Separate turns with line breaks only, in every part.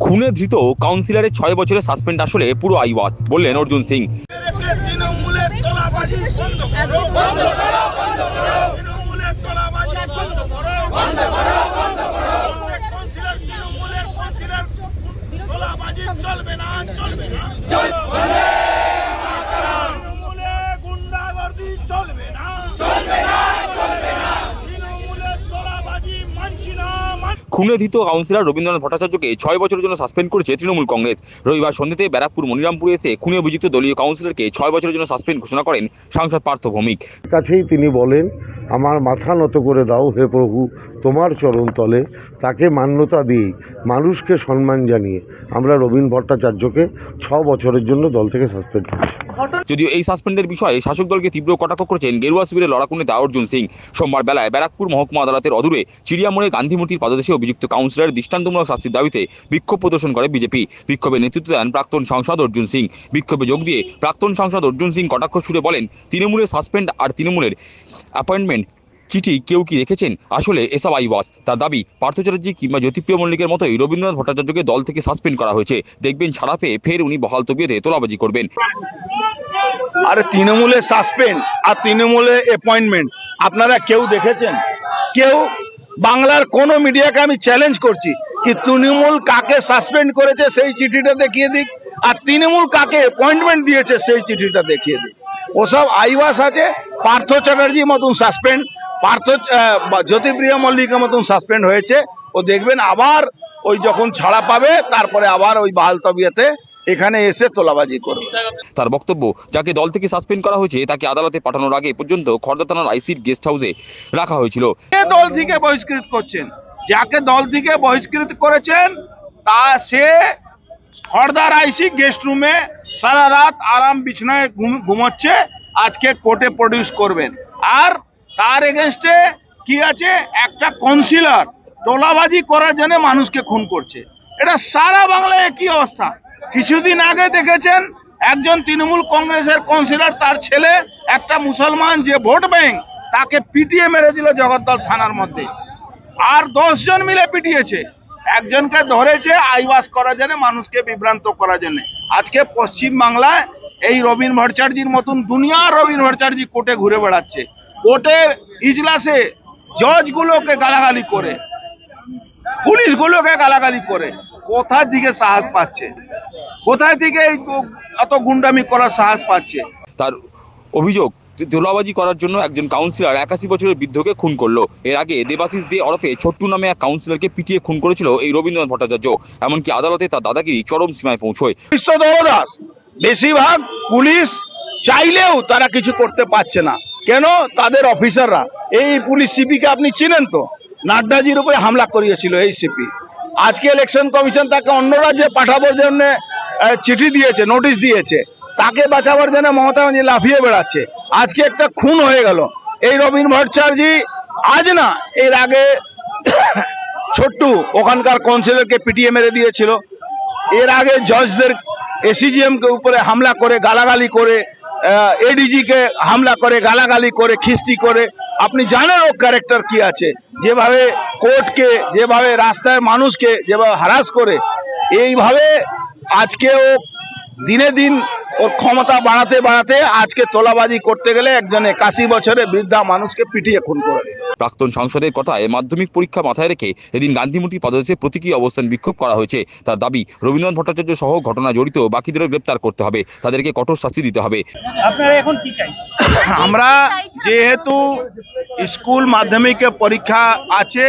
খুনে ধৃত কাউন্সিলরের 6 বছরের সাসপেন্ড আসলে পুরো আইওয়াস, বললেন অর্জুন সিং।
তৃণমূলের তোলাবাজি বন্ধ করো, বন্ধ করো, বন্ধ করো। তৃণমূলের তোলাবাজি বন্ধ করো, বন্ধ করো, বন্ধ করো। কাউন্সিলর তৃণমূলের কাউন্সিলর তোলাবাজি চলবে না, চলবে না, চলবে না। তৃণমূলে গুন্ডাগর্দি চলবে না, চলবে না, চলবে না। তৃণমূলের তোলাবাজি মানছি না।
খুনে ধৃত কাউন্সিলর রবীন্দ্রনাথ ভট্টাচার্যকে 6 বছরের জন্য সাসপেন্ড করেছে তৃণমূল কংগ্রেস। রবিবার সন্ধ্যাতে ব্যারাকপুর মনিরামপুরে এসে খুনে অভিযুক্ত দলীয় কাউন্সিলরকে 6 বছরের জন্য সাসপেন্ড ঘোষণা করেন সাংসদ পার্থ ভৌমিক।
কাছেই তিনি বলেন, আমার মাথা নত করে দাও হে প্রভু তোমার চরণ তলে। তাকে মান্যতা দিয়ে মানুষকে সম্মান জানিয়ে আমরা রবীন ভট্টাচার্যকে 6 বছরের জন্য দল থেকে সাসপেন্ড করেছি।
যদিও এই সাসপেন্ডের বিষয়ে শাসক দলকে তীব্র কটাক্ষ করেছেন গেরুয়া শিবিরের লড়াকু নেতা অর্জুন সিং। সোমবার বেলায় ব্যারাকপুর মহকুমা আদালতের অদূরে চিড়িয়ামোড়ে গান্ধী মূর্তির পাদদেশে অভিযুক্ত কাউন্সিলরের দৃষ্টান্তমূলক শাস্তির দাবিতে বিক্ষোভ প্রদর্শন করে বিজেপি। বিক্ষোভে নেতৃত্ব দেন প্রাক্তন সাংসদ অর্জুন সিং। বিক্ষোভে যোগ দিয়ে প্রাক্তন সাংসদ অর্জুন সিং কটাক্ষ সুরে বলেন, তৃণমূলের সাসপেন্ড আর তৃণমূলের অ্যাপয়েন্টমেন্ট চিঠি কেউ কি দেখেছেন? আসলে এসব আইওয়াস। তার দাবি, পার্থ চ্যাটার্জি কিংবা জ্যোতিপ্রিয় মল্লিকের মতোই রবীন্দ্রনাথ ভট্টাচার্যকে দল থেকে সাসপেন্ড করা হয়েছে। দেখবেন ছাড়া পেয়ে ফের উনি বহাল তবিয়তে তোলাবাজি করবেন।
আরে তৃণমূলের সাসপেন্ড আর তৃণমূলের অ্যাপয়েন্টমেন্ট আপনারা কেউ দেখেছেন? কেউ? বাংলার কোন মিডিয়াকে আমি চ্যালেঞ্জ করছি কি তৃণমূল কাকে সাসপেন্ড করেছে সেই চিঠিটা দেখিয়ে দিক, আর তৃণমূল কাকে অ্যাপয়েন্টমেন্ট দিয়েছে সেই চিঠিটা দেখিয়ে দিক। ওসব আইওয়াস আছে। পার্থ চ্যাটার্জির মতন সাসপেন্ড, জ্যোতিপ্রিয় মল্লিকের মতন সাসপেন্ড হয়েছে। ও দেখবেন আবার ওই যখন ছাড়া পাবে তারপরে আবার ওই বহাল তবিয়তে এখানে এসে তোলাবাজি করবে।
তার বক্তব্য, যাকে দল থেকে সাসপেন্ড করা হয়েছে তাকে আদালতে পাঠানোর আগে পর্যন্ত খড়দা থানার আইসির গেস্ট হাউসে রাখা হয়েছিল।
দল থেকে বহিষ্কৃত করছেন, যাকে দল থেকে বহিষ্কৃত করেছেন তা সে খড়দার আইসি গেস্ট রুমে সারা রাত আরাম বিছানায় ঘুমাচ্ছে। আজকে কোর্টে প্রডিউস করবেন। আর তার এগেনস্টে কি আছে? একটা কাউন্সিলর তোলাবাজি করার জন্য মানুষকে খুন করছে। এটা সারা বাংলায় একই অবস্থা। কিছুদিন আগে দেখেছেন একজন তৃণমূল কংগ্রেসের কাউন্সিলর, তার ছেলে একটা মুসলমান যে ভোট ব্যাংক, তাকে পিটিয়ে মেরে দিল জগদ্দল থানার মধ্যে। আর 10 জন মিলে পিটিয়েছে। একজনকে ধরেছে আইওয়াস করার জন্য, মানুষকে বিভ্রান্ত করার জন্য। আজকে পশ্চিম বাংলায় এই রবীন ভট্টাচার্যির মতন দুনিয়ার রবীন ভট্টাচার্যি কোর্টে ঘুরে বেড়াচ্ছে। কোর্টে ইজলাসে জজগুলোকে গালাগালি করে, পুলিশগুলোকে গালাগালি করে। কোথা থেকে সাহস পাচ্ছে? কোথায় থেকে এত গুন্ডামি করার সাহস পাচ্ছে?
তার অভিযোগ, তোলাবাজি করার জন্য একজন কাউন্সিলর 81 বছরের বৃদ্ধকে খুন করলো। এর আগে দেবাশিস দে ওরফে ছোট্টু নামে এক কাউন্সিলরকে পিটিয়ে খুন করেছিল এই রবীন্দ্রনাথ ভট্টাচার্য। এমনকি আদালতে তার দাদাগিরি চরম সীমায় পৌঁছয়।
বেশিরভাগ পুলিশ চাইলেও তারা কিছু করতে পারছে না। কেন? তাদের অফিসাররা। এই পুলিশ সিপিকে আপনি চিনেন তো? নাড্ডাজির উপরে হামলা করিয়েছিল এই সিপি। আজকে ইলেকশন কমিশন তাকে অন্য রাজ্যে পাঠাবার জন্য চিঠি দিয়েছে, নোটিশ দিয়েছে। তাকে বাঁচাবার জন্য মমতা ব্যানার্জি লাফিয়ে বেড়াচ্ছে। আজকে একটা খুন হয়ে গেল। এই রবীন ভট্টাচার্যি আজ না, এর আগে ছোট্টু ওখানকার কাউন্সিলরকে পিটিয়ে মেরে দিয়েছিল। এর আগে জজদের এসিজিএম কে উপরে হামলা করে, গালাগালি করে, এডিজি কে হামলা করে, গালাগালি করে, খিস্তি করে। আপনি জানেন ও ক্যারেক্টার কি আছে? যেভাবে কোর্টকে, যেভাবে রাস্তায় মানুষকে যেভাবে হারাস করে, এইভাবে আজকে ও দিনে দিন ওর ক্ষমতা বাড়াতে বাড়াতে আজকে তোলাবাজি করতে গেলে একজন 81 বছরের বৃদ্ধা মানুষকে পিটিয়ে খুন করে দিল।
প্রাক্তন সাংসদের কথায় মাধ্যমিক পরীক্ষা মাথায় রেখে এদিন গান্ধী মূর্তির পাদদেশে প্রতীকী অবস্থান বিক্ষোভ করা হয়েছে। তার দাবি, রবীন্দ্রনাথ ভট্টাচার্য সহ ঘটনা জড়িত বাকিদেরও গ্রেপ্তার করতে হবে, তাদেরকে কঠোর শাস্তি দিতে হবে।
আপনারা এখন কি চাইছেন?
আমরা যেহেতু স্কুল মাধ্যমিকের পরীক্ষা আছে,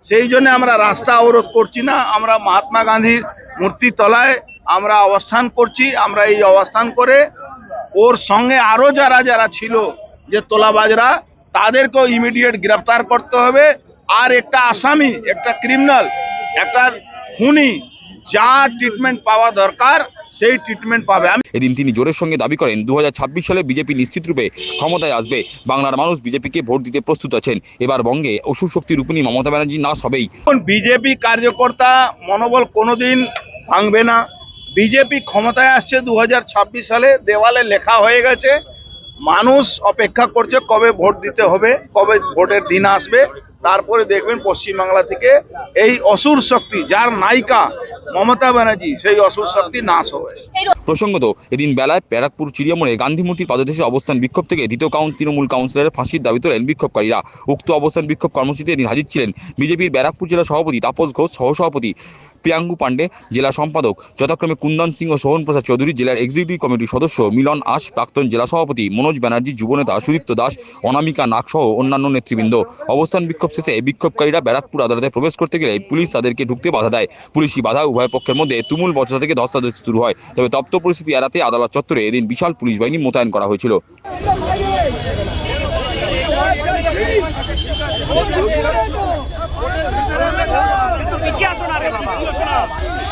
সেই জন্য আমরা রাস্তা অবরোধ করছি না। আমরা মহাত্মা গান্ধীর মূর্তি তলায় আমরা অবস্থান করছি। আমরা এই অবস্থান করে ওর সঙ্গে আরো যারা যারা ছিল যে তোলাবাজরা, তাদেরকেও ইমিডিয়েট গ্রেফতার করতে হবে। আর একটা আসামি, একটা ক্রিমিনাল, একটা খুনি যা ট্রিটমেন্ট পাওয়া দরকার সেই ট্রিটমেন্ট পাবে।
এদিন তিনি জোরের সঙ্গে দাবি করেন 2026 সালে বিজেপি নিশ্চিত রূপে ক্ষমতায় আসবে। বাংলার মানুষ বিজেপিকে ভোট দিতে প্রস্তুত আছেন। এবার বঙ্গে অসুর শক্তির রূপিণী মমতা ব্যানার্জি নাশ হবেই।
বিজেপি কার্যকর্তা মনোবল কোনোদিন ভাঙবে না। বিজেপি ক্ষমতায় আসছে 2026 সালে, দেওয়ালে লেখা হয়ে গেছে। মানুষ অপেক্ষা করছে কবে ভোট দিতে হবে, কবে ভোটের দিন আসবে। তারপরে দেখবেন পশ্চিমবাংলা থেকে এই অসুর শক্তি, যার নায়িকা মমতা ব্যানার্জি সেই অসুর শক্তি নাশ হবে।
প্রসঙ্গত এদিন বেলায় ব্যারাকপুর চিড়িয়ামোড়ে গান্ধী মূর্তির পাদদেশে অবস্থান বিক্ষোভ থেকে দ্বিতীয় তৃণমূল কাউন্সিলরের ফাঁসির দাবি তোলেন বিক্ষোভকারীরা। উক্ত অবস্থান বিক্ষোভ কর্মসূচিতে এদিন হাজির ছিলেন বিজেপির ব্যারাকপুর জেলা সভাপতি তাপস ঘোষ, সহসভাপতি প্রিয়াঙ্গু পাণ্ডে, জেলা সম্পাদক যথাক্রমে কুন্দন সিং ও সোহন প্রসাদ চৌধুরী, জেলার এক্সিকিউটিভ কমিটির সদস্য মিলন আশ, প্রাক্তন জেলা সভাপতি মনোজ ব্যানার্জি, যুবনেতা সুদীপ্ত দাস, অনামিকা নাগ সহ অন্যান্য নেতৃবৃন্দ। অবস্থান বিক্ষোভ শেষে বিক্ষোভকারীরা ব্যারাকপুর আদালতে প্রবেশ করতে গেলে পুলিশ তাদেরকে ঢুকতে বাধা দেয়। পুলিশি বাধা উভয় পক্ষের মধ্যে তুমুল বচসা থেকে ধস্তাধস্তি শুরু হয়। তবে তপ্ত পরিস্থিতি এড়াতে আদালত চত্বরে এদিন বিশাল পুলিশ বাহিনী মোতায়েন করা হয়েছিল।
পিছিয়ে আসো না রে বাবা।